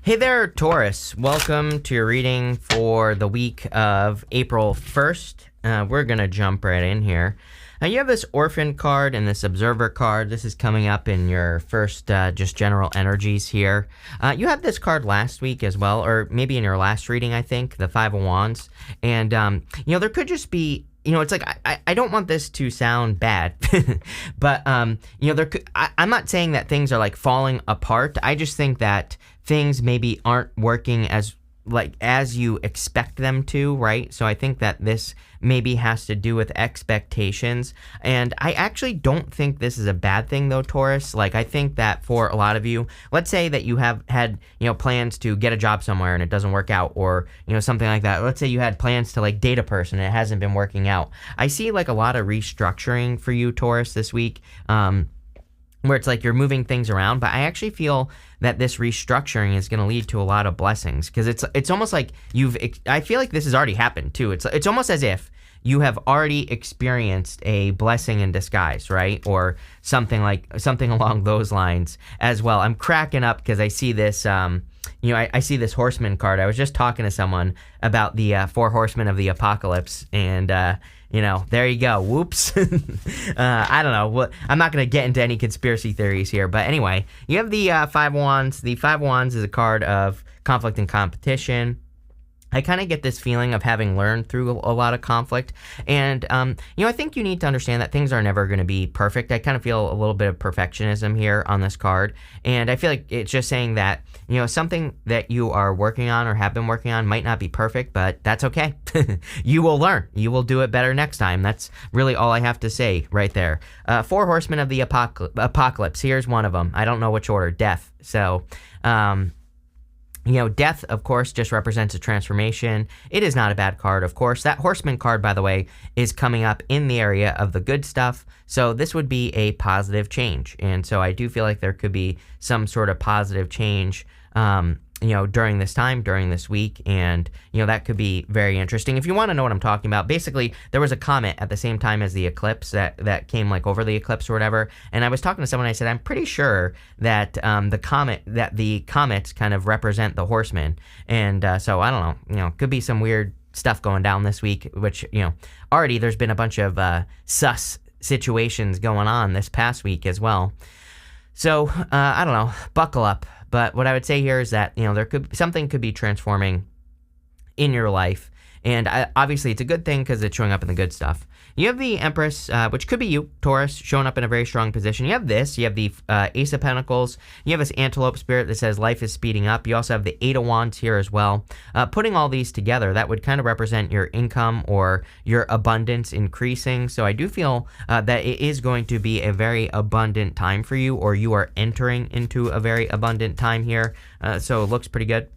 Hey there, Taurus. Welcome to your reading for the week of April 1st. We're going to jump right in here. You have this Orphan card and this Observer card. This is coming up in your first just general energies here. You had this card last week as well, or maybe in your last reading, I think, the Five of Wands. And, there could just be, it's like, I don't want this to sound bad, but, I'm not saying that things are like falling apart. I just think that things maybe aren't working as you expect them to, right? So I think that this maybe has to do with expectations. And I actually don't think this is a bad thing though, Taurus. I think that for a lot of you, let's say that you have had, plans to get a job somewhere and it doesn't work out, or, something like that. Let's say you had plans to date a person and it hasn't been working out. I see a lot of restructuring for you, Taurus, this week. Where it's you're moving things around, but I actually feel that this restructuring is going to lead to a lot of blessings, because it's almost like I feel like this has already happened too. It's almost as if you have already experienced a blessing in disguise, right? Or something along those lines as well. I'm cracking up because I see this, I see this Horseman card. I was just talking to someone about the four horsemen of the apocalypse, and there you go. Whoops. I don't know. I'm not going to get into any conspiracy theories here. But anyway, you have the Five Wands. The Five Wands is a card of conflict and competition. I kind of get this feeling of having learned through a lot of conflict. And, I think you need to understand that things are never going to be perfect. I kind of feel a little bit of perfectionism here on this card. And I feel like it's just saying that, something that you are working on or have been working on might not be perfect, but that's okay. You will learn. You will do it better next time. That's really all I have to say right there. Four horsemen of the apocalypse. Here's one of them. I don't know which order. Death. So, death, of course, just represents a transformation. It is not a bad card, of course. That Horseman card, by the way, is coming up in the area of the good stuff. So this would be a positive change. And so I do feel like there could be some sort of positive change, during this time, during this week. And, that could be very interesting. If you want to know what I'm talking about, basically, there was a comet at the same time as the eclipse that came over the eclipse or whatever. And I was talking to someone, I said, I'm pretty sure that the comets kind of represent the horsemen. And so I don't know, could be some weird stuff going down this week, which, already there's been a bunch of sus situations going on this past week as well. So I don't know, buckle up. But what I would say here is that, something could be transforming in your life. And obviously, it's a good thing because it's showing up in the good stuff. You have the Empress, which could be you, Taurus, showing up in a very strong position. You have this. You have the Ace of Pentacles. You have this Antelope Spirit that says life is speeding up. You also have the Eight of Wands here as well. Putting all these together, that would kind of represent your income or your abundance increasing. So I do feel that it is going to be a very abundant time for you, or you are entering into a very abundant time here. So it looks pretty good.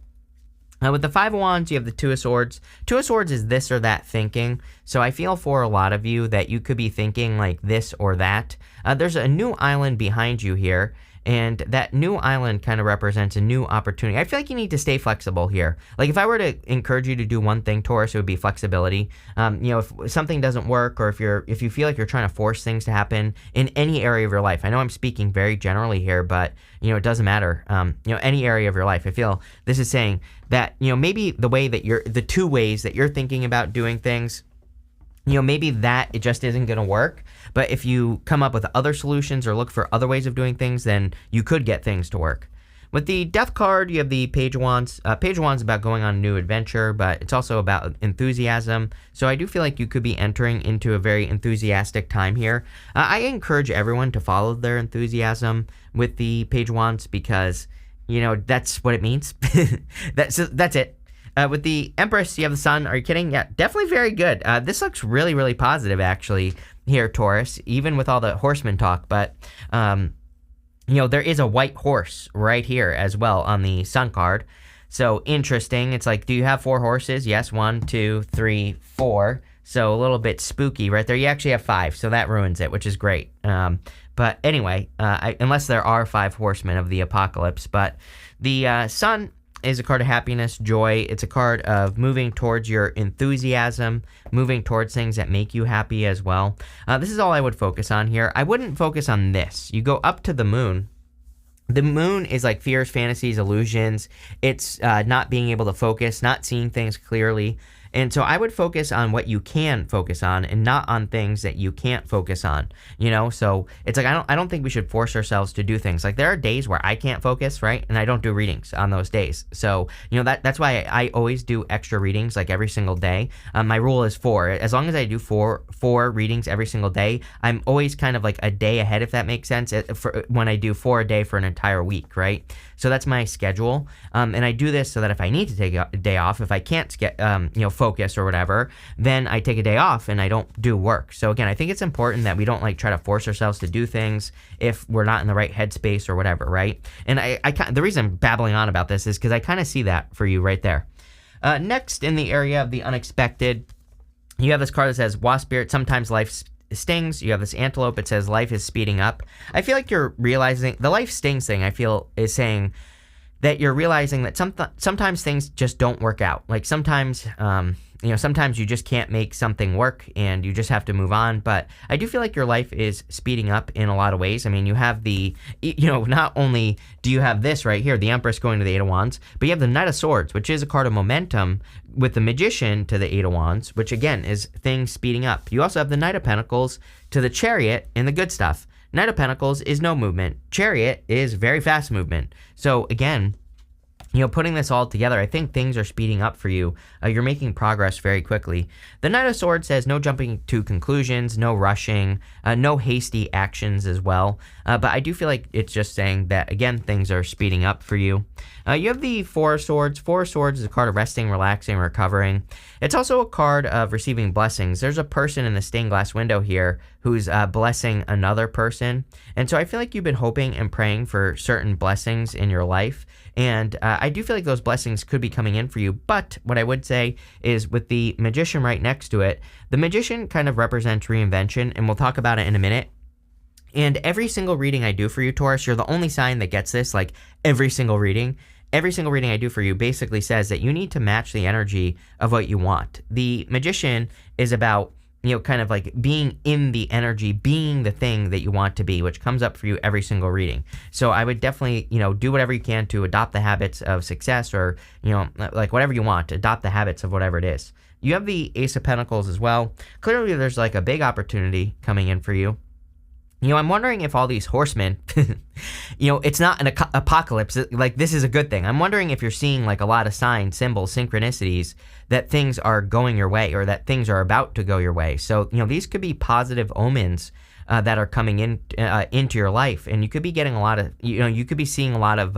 With the Five of Wands, you have the Two of Swords. Two of Swords is this or that thinking. So I feel for a lot of you that you could be thinking this or that. There's a new island behind you here, and that new island kind of represents a new opportunity. I feel like you need to stay flexible here. If I were to encourage you to do one thing, Taurus, it would be flexibility. If something doesn't work, or if you feel like you're trying to force things to happen in any area of your life. I know I'm speaking very generally here, but it doesn't matter. Any area of your life. I feel this is saying that, maybe the two ways that you're thinking about doing things, maybe that it just isn't going to work. But if you come up with other solutions or look for other ways of doing things, then you could get things to work. With the Death card, you have the Page of Wands. Page of Wands is about going on a new adventure, but it's also about enthusiasm. So I do feel like you could be entering into a very enthusiastic time here. I encourage everyone to follow their enthusiasm with the Page of Wands, because, that's what it means. That's it. With the Empress, you have the Sun. Are you kidding? Yeah, definitely very good. This looks really, really positive, actually, here, Taurus, even with all the horseman talk. But, there is a white horse right here as well on the Sun card. So, interesting. It's do you have four horses? Yes, 1, 2, 3, 4. So, a little bit spooky right there. You actually have 5, so that ruins it, which is great. But anyway, unless there are 5 horsemen of the apocalypse. But the Sun is a card of happiness, joy. It's a card of moving towards your enthusiasm, moving towards things that make you happy as well. This is all I would focus on here. I wouldn't focus on this. You go up to the moon, The moon is like fears, fantasies, illusions. It's not being able to focus, not seeing things clearly. And so I would focus on what you can focus on and not on things that you can't focus on, So it's like I don't think we should force ourselves to do things. Like there are days where I can't focus, right? And I don't do readings on those days. So, that's why I always do extra readings like every single day. My rule is 4. As long as I do four readings every single day, I'm always kind of like a day ahead, if that makes sense, for when I do 4 a day for an entire week, right? So that's my schedule. And I do this so that if I need to take a day off, if I can't get, focus or whatever, then I take a day off and I don't do work. So again, I think it's important that we don't like try to force ourselves to do things if we're not in the right headspace or whatever, right? And the reason I'm babbling on about this is because I kind of see that for you right there. Next, in the area of the unexpected, you have this card that says Wasp Spirit, sometimes life stings. You have this antelope, it says life is speeding up. I feel like you're realizing the life stings thing, I feel, is saying that you're realizing that sometimes things just don't work out. Like sometimes, sometimes you just can't make something work and you just have to move on. But I do feel like your life is speeding up in a lot of ways. I mean, you have not only do you have this right here, the Empress going to the Eight of Wands, but you have the Knight of Swords, which is a card of momentum, with the Magician to the Eight of Wands, which again is things speeding up. You also have the Knight of Pentacles to the Chariot and the good stuff. Knight of Pentacles is no movement. Chariot is very fast movement. So again, putting this all together, I think things are speeding up for you. You're making progress very quickly. The Knight of Swords says no jumping to conclusions, no rushing, no hasty actions as well. But I do feel like it's just saying that, again, things are speeding up for you. You have the Four of Swords. Four of Swords is a card of resting, relaxing, recovering. It's also a card of receiving blessings. There's a person in the stained glass window here who's blessing another person. And so I feel like you've been hoping and praying for certain blessings in your life. And I do feel like those blessings could be coming in for you. But what I would say is with the Magician right next to it, the Magician kind of represents reinvention, and we'll talk about it in a minute. And every single reading I do for you, Taurus, you're the only sign that gets this. Like every single reading I do for you basically says that you need to match the energy of what you want. The Magician is about kind of like being in the energy, being the thing that you want to be, which comes up for you every single reading. So I would definitely, do whatever you can to adopt the habits of success, or, like whatever you want, adopt the habits of whatever it is. You have the Ace of Pentacles as well. Clearly there's like a big opportunity coming in for you. I'm wondering if all these horsemen, it's not an apocalypse. Like, this is a good thing. I'm wondering if you're seeing like a lot of signs, symbols, synchronicities that things are going your way, or that things are about to go your way. So, these could be positive omens that are coming in into your life, and you could be getting a lot of, you could be seeing a lot of,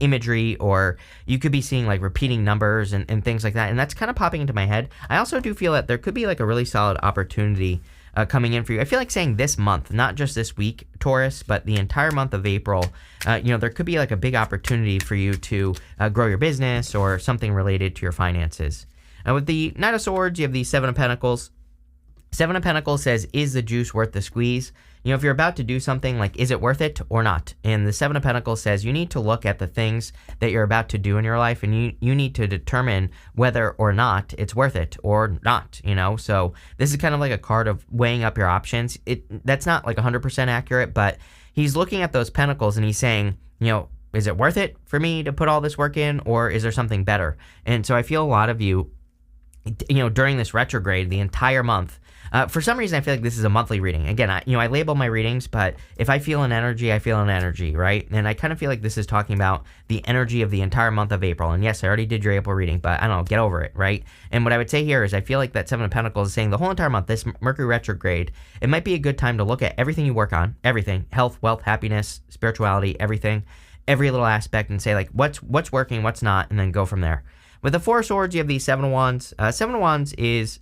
imagery, or you could be seeing like repeating numbers and things like that. And that's kind of popping into my head. I also do feel that there could be like a really solid opportunity coming in for you. I feel like saying this month, not just this week, Taurus, but the entire month of April. There could be like a big opportunity for you to grow your business or something related to your finances. With the Knight of Swords, you have the Seven of Pentacles. Seven of Pentacles says, is the juice worth the squeeze? If you're about to do something, like, is it worth it or not? And the Seven of Pentacles says you need to look at the things that you're about to do in your life, and you need to determine whether or not it's worth it or not, So this is kind of like a card of weighing up your options. That's not like 100% accurate, but he's looking at those pentacles and he's saying, is it worth it for me to put all this work in, or is there something better? And so I feel a lot of you, during this retrograde, the entire month, for some reason, I feel like this is a monthly reading. Again, I label my readings, but if I feel an energy, I feel an energy, right? And I kind of feel like this is talking about the energy of the entire month of April. And yes, I already did your April reading, but I don't know, get over it, right? And what I would say here is I feel like that Seven of Pentacles is saying the whole entire month, this Mercury retrograde, it might be a good time to look at everything you work on, everything, health, wealth, happiness, spirituality, everything, every little aspect, and say like, what's working, what's not, and then go from there. With the Four of Swords, you have the Seven of Wands. Seven of Wands is,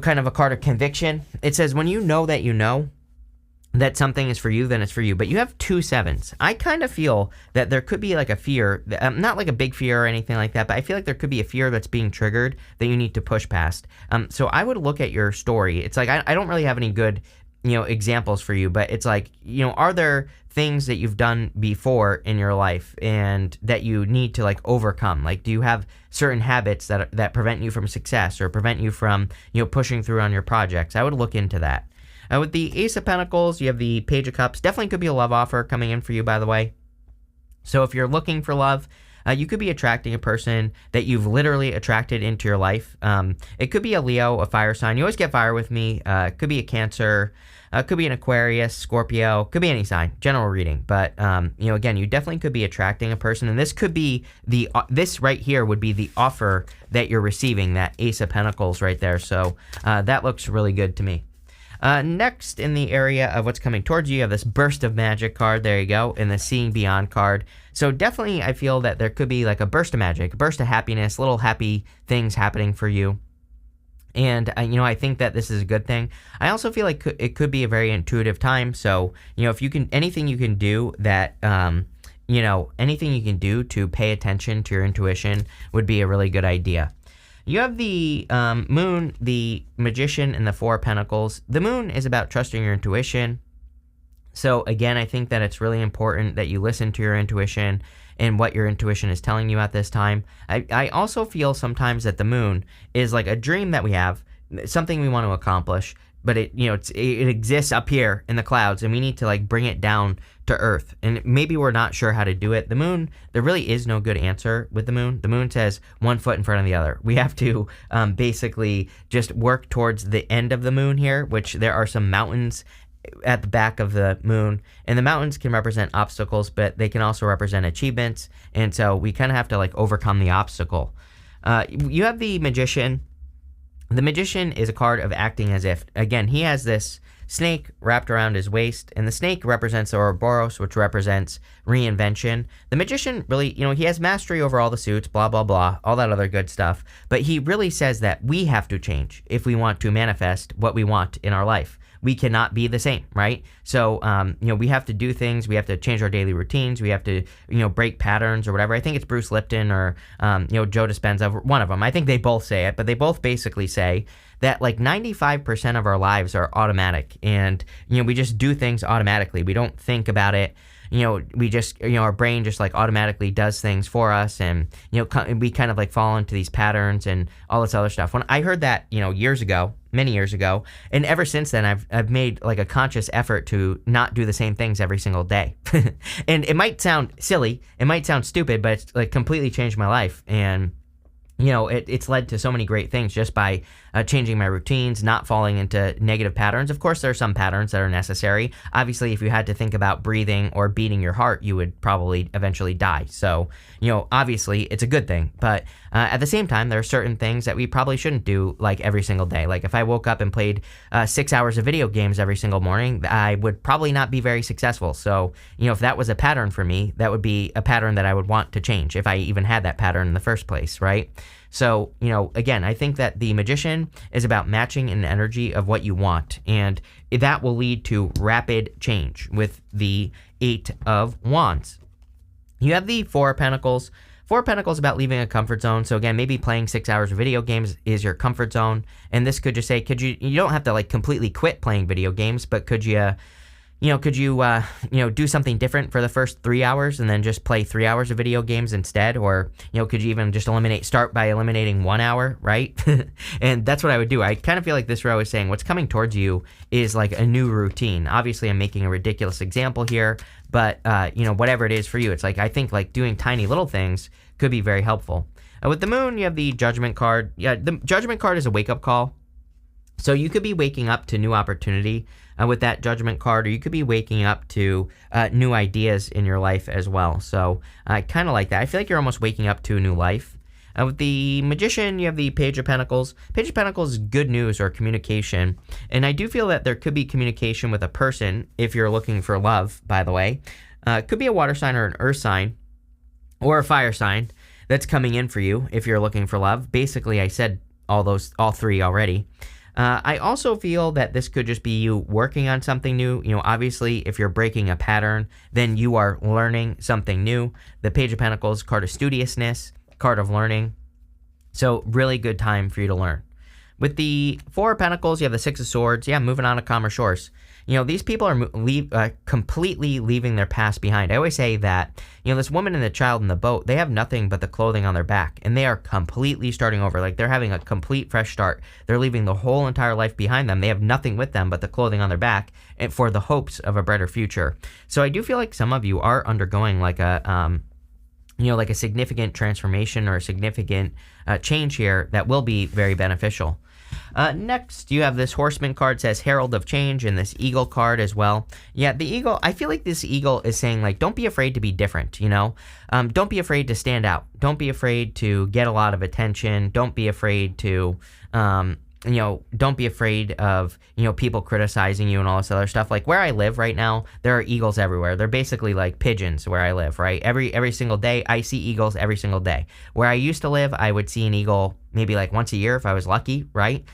kind of a card of conviction. It says when you know that something is for you, then it's for you. But you have two sevens. I kind of feel that there could be like a fear, not like a big fear or anything like that, but I feel like there could be a fear that's being triggered that you need to push past. So I would look at your story. It's like I don't really have any good examples for you, but it's like, are there things that you've done before in your life and that you need to like overcome? Like, do you have certain habits that prevent you from success or prevent you from, pushing through on your projects? I would look into that. With the Ace of Pentacles, you have the Page of Cups. Definitely could be a love offer coming in for you, by the way. So if you're looking for love, you could be attracting a person that you've literally attracted into your life. It could be a Leo, a fire sign. You always get fire with me. It could be a Cancer. Could be an Aquarius, Scorpio. Could be any sign. General reading. But, again, you definitely could be attracting a person. And this could be this right here would be the offer that you're receiving, that Ace of Pentacles right there. So that looks really good to me. Next, in the area of what's coming towards you, you have this Burst of Magic card. There you go. And the Seeing Beyond card. So definitely, I feel that there could be like a burst of magic, a burst of happiness, little happy things happening for you. And, I think that this is a good thing. I also feel like it could be a very intuitive time. So, if you can, anything you can do that, anything you can do to pay attention to your intuition would be a really good idea. You have the Moon, the Magician, and the Four of Pentacles. The Moon is about trusting your intuition. So again, I think that it's really important that you listen to your intuition and what your intuition is telling you at this time. I also feel sometimes that the Moon is like a dream that we have, something we want to accomplish, but it exists up here in the clouds, and we need to like bring it down to Earth. And maybe we're not sure how to do it. The Moon, there really is no good answer with the Moon. The Moon says one foot in front of the other. We have to basically just work towards the end of the Moon here, which there are some mountains at the back of the Moon, and the mountains can represent obstacles, but they can also represent achievements, and so we kind of have to like overcome the obstacle. You have the Magician. The Magician is a card of acting as if, again, he has this snake wrapped around his waist, and the snake represents the Ouroboros, which represents reinvention. The Magician really, he has mastery over all the suits, blah, blah, blah, all that other good stuff, but he really says that we have to change if we want to manifest what we want in our life. We cannot be the same, right? So, we have to do things. We have to change our daily routines. We have to, break patterns or whatever. I think it's Bruce Lipton or, Joe Dispenza, one of them. I think they both say it, but they both basically say that like 95% of our lives are automatic, and, we just do things automatically. We don't think about it. We just, our brain just like automatically does things for us, and, we kind of like fall into these patterns and all this other stuff. When I heard that, many years ago, and ever since then, I've made like a conscious effort to not do the same things every single day. And it might sound silly, it might sound stupid, but it's like completely changed my life. And it's led to so many great things just by changing my routines, not falling into negative patterns. Of course, there are some patterns that are necessary. Obviously, if you had to think about breathing or beating your heart, you would probably eventually die. So, obviously, it's a good thing. But at the same time, there are certain things that we probably shouldn't do like every single day. Like if I woke up and played 6 hours of video games every single morning, I would probably not be very successful. So, if that was a pattern for me, that would be a pattern that I would want to change if I even had that pattern in the first place, right? So, again, I think that the Magician is about matching an energy of what you want, and that will lead to rapid change with the Eight of Wands. You have the Four of Pentacles. Four of Pentacles about leaving a comfort zone. So again, maybe playing 6 hours of video games is your comfort zone, and this could just say, you don't have to like completely quit playing video games, but could you do something different for the first 3 hours and then just play 3 hours of video games instead? Or, could you even just start by eliminating 1 hour, right? And that's what I would do. I kind of feel like this row is saying what's coming towards you is like a new routine. Obviously, I'm making a ridiculous example here, but, whatever it is for you, it's like, I think like doing tiny little things could be very helpful. With the Moon, you have the Judgment card. Yeah, the Judgment card is a wake-up call. So you could be waking up to new opportunity with that Judgment card, or you could be waking up to new ideas in your life as well. So I kind of like that. I feel like you're almost waking up to a new life. With the Magician, you have the Page of Pentacles. Page of Pentacles is good news or communication. And I do feel that there could be communication with a person if you're looking for love, by the way. It could be a water sign or an earth sign or a fire sign that's coming in for you if you're looking for love. Basically, I said all three already. I also feel that this could just be you working on something new. Obviously, if you're breaking a pattern, then you are learning something new. The Page of Pentacles, card of studiousness, card of learning. So really good time for you to learn. With the Four of Pentacles, you have the Six of Swords. Yeah, moving on to calmer shores. these people are completely leaving their past behind. I always say that, this woman and the child in the boat, they have nothing but the clothing on their back, and they are completely starting over. Like, they're having a complete fresh start. They're leaving the whole entire life behind them. They have nothing with them but the clothing on their back, and for the hopes of a brighter future. So I do feel like some of you are undergoing like a like a significant transformation or a significant change here that will be very beneficial. Next, you have this Horseman card, says Herald of Change, and this Eagle card as well. Yeah, the Eagle, I feel like this Eagle is saying, like, don't be afraid to be different, Don't be afraid to stand out. Don't be afraid to get a lot of attention. Don't be afraid to, don't be afraid of, people criticizing you and all this other stuff. Like, where I live right now, there are eagles everywhere. They're basically like pigeons where I live, right? Every single day, I see eagles every single day. Where I used to live, I would see an eagle maybe like once a year if I was lucky, right?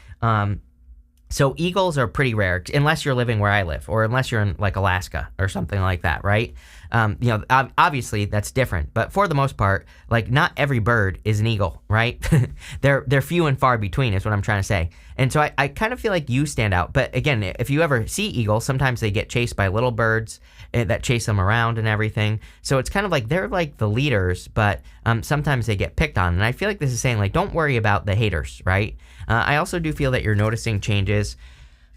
So eagles are pretty rare, unless you're living where I live, or unless you're in like Alaska or something like that, right? Obviously that's different, but for the most part, like, not every bird is an eagle, right? They're few and far between is what I'm trying to say. And so I kind of feel like you stand out. But again, if you ever see eagles, sometimes they get chased by little birds that chase them around and everything. So it's kind of like they're like the leaders, but sometimes they get picked on. And I feel like this is saying, like, don't worry about the haters, right? I also do feel that you're noticing changes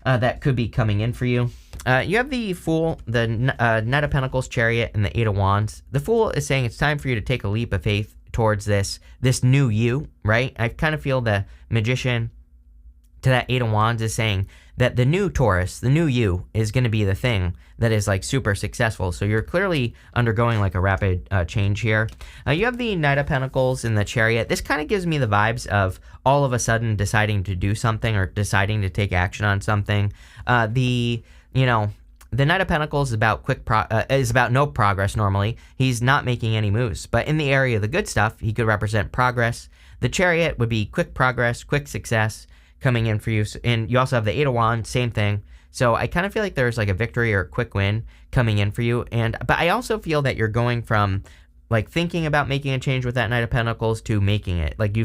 that could be coming in for you. You have the Fool, the Knight of Pentacles, Chariot, and the Eight of Wands. The Fool is saying it's time for you to take a leap of faith towards this new you, right? I kind of feel the Magician to that Eight of Wands is saying that the new Taurus, the new you, is going to be the thing that is like super successful. So you're clearly undergoing like a rapid change here. You have the Knight of Pentacles and the Chariot. This kind of gives me the vibes of all of a sudden deciding to do something or deciding to take action on something. The Knight of Pentacles is about is about no progress normally. He's not making any moves. But in the area of the good stuff, he could represent progress. The Chariot would be quick progress, quick success coming in for you. And you also have the Eight of Wands, same thing. So I kind of feel like there's like a victory or a quick win coming in for you. But I also feel that you're going from like thinking about making a change with that Knight of Pentacles to making it. Like,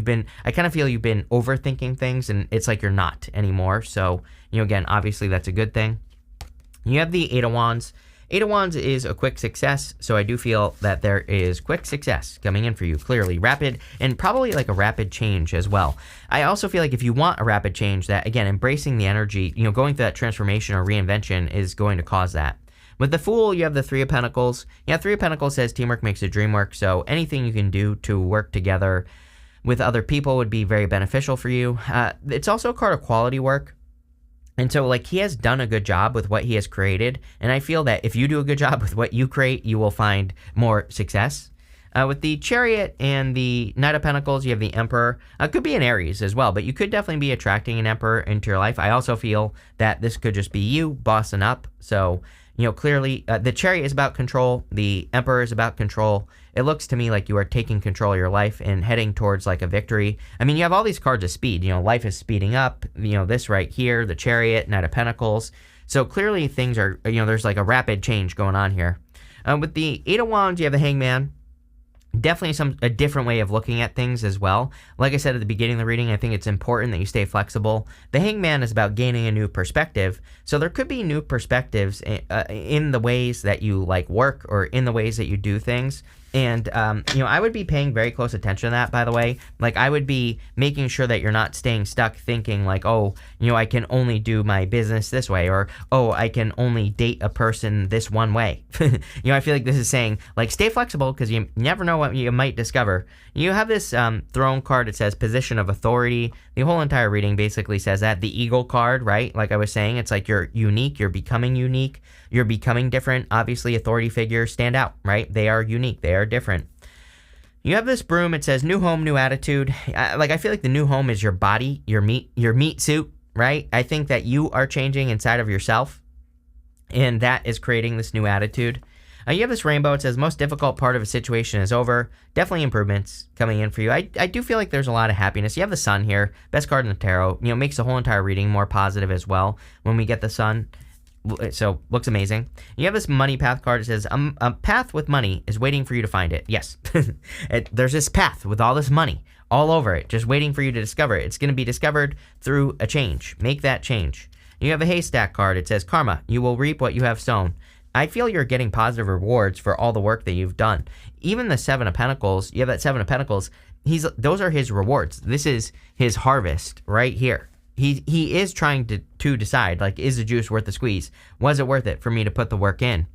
I kind of feel you've been overthinking things, and it's like you're not anymore. So, again, obviously that's a good thing. You have the Eight of Wands. Eight of Wands is a quick success, so I do feel that there is quick success coming in for you, clearly. Rapid, and probably like a rapid change as well. I also feel like if you want a rapid change, that, again, embracing the energy, going through that transformation or reinvention is going to cause that. With the Fool, you have the Three of Pentacles. Yeah, Three of Pentacles says teamwork makes the dream work, so anything you can do to work together with other people would be very beneficial for you. It's also a card of quality work. And so, like, he has done a good job with what he has created, and I feel that if you do a good job with what you create, you will find more success. With the Chariot and the Knight of Pentacles, you have the Emperor. Could be an Aries as well, but you could definitely be attracting an Emperor into your life. I also feel that this could just be you bossing up. So, clearly, the Chariot is about control. The Emperor is about control. It looks to me like you are taking control of your life and heading towards like a victory. I mean, you have all these cards of speed. Life is speeding up. This right here, the Chariot, Knight of Pentacles. So clearly things are, there's like a rapid change going on here. With the Eight of Wands, you have the Hangman. Definitely a different way of looking at things as well. Like I said at the beginning of the reading, I think it's important that you stay flexible. The Hangman is about gaining a new perspective. So there could be new perspectives in the ways that you like work or in the ways that you do things. And, I would be paying very close attention to that, by the way. Like, I would be making sure that you're not staying stuck thinking like, oh, I can only do my business this way, or, oh, I can only date a person this one way. I feel like this is saying, like, stay flexible because you never know what you might discover. You have this throne card. It says position of authority. The whole entire reading basically says that. The Eagle card, right? Like I was saying, it's like you're unique. You're becoming unique. You're becoming different. Obviously, authority figures stand out, right? They are unique. They are different. You have this Broom. It says new home, new attitude. I feel like the new home is your body, your meat suit, right? I think that you are changing inside of yourself, and that is creating this new attitude. You have this Rainbow. It says most difficult part of a situation is over. Definitely improvements coming in for you. I do feel like there's a lot of happiness. You have the Sun here. Best card in the tarot. Makes the whole entire reading more positive as well when we get the Sun. So, looks amazing. You have this Money Path card. It says, a path with money is waiting for you to find it. Yes. There's this path with all this money all over it, just waiting for you to discover it. It's going to be discovered through a change. Make that change. You have a haystack card. It says karma. You will reap what you have sown. I feel you're getting positive rewards for all the work that you've done. Even the Seven of Pentacles, you have that Seven of Pentacles. Those are his rewards. This is his harvest right here. He is trying to decide, like, is the juice worth the squeeze? Was it worth it for me to put the work in?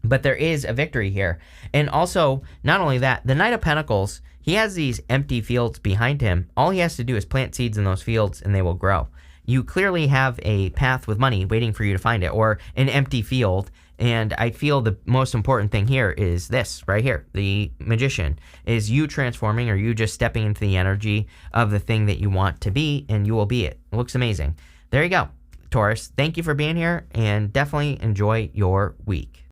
But there is a victory here. And also, not only that, the Knight of Pentacles, he has these empty fields behind him. All he has to do is plant seeds in those fields and they will grow. You clearly have a path with money waiting for you to find it, or an empty field. And I feel the most important thing here is this right here. The Magician is you transforming, or you just stepping into the energy of the thing that you want to be, and you will be it. It looks amazing. There you go, Taurus. Thank you for being here, and definitely enjoy your week.